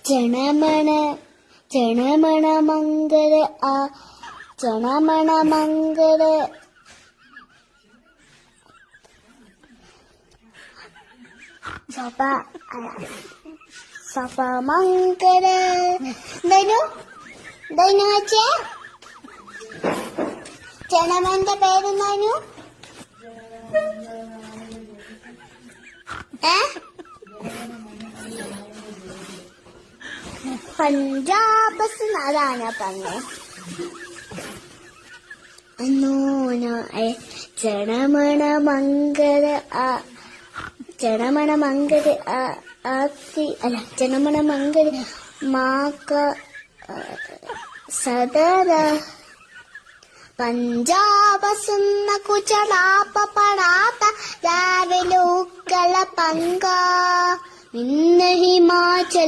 ജനമണ ജനമണ മംഗള ആ ജനമണ മംഗള സഭ സഭ മംഗള ധനു ധനു വച്ചേ ജനമന്റെ പേരെന്താനു പഞ്ചാബസ് അതാണ് പറഞ്ഞേ ജനമണ മംഗള ജനമണ മംഗള അല്ല ജനമണ മംഗള മാക സദര പഞ്ചാബസുന്ന കുചലാപ പടാത്ത രാവിലെ ഉക്കള പങ്ക ഇന്ന് ഹിമാചല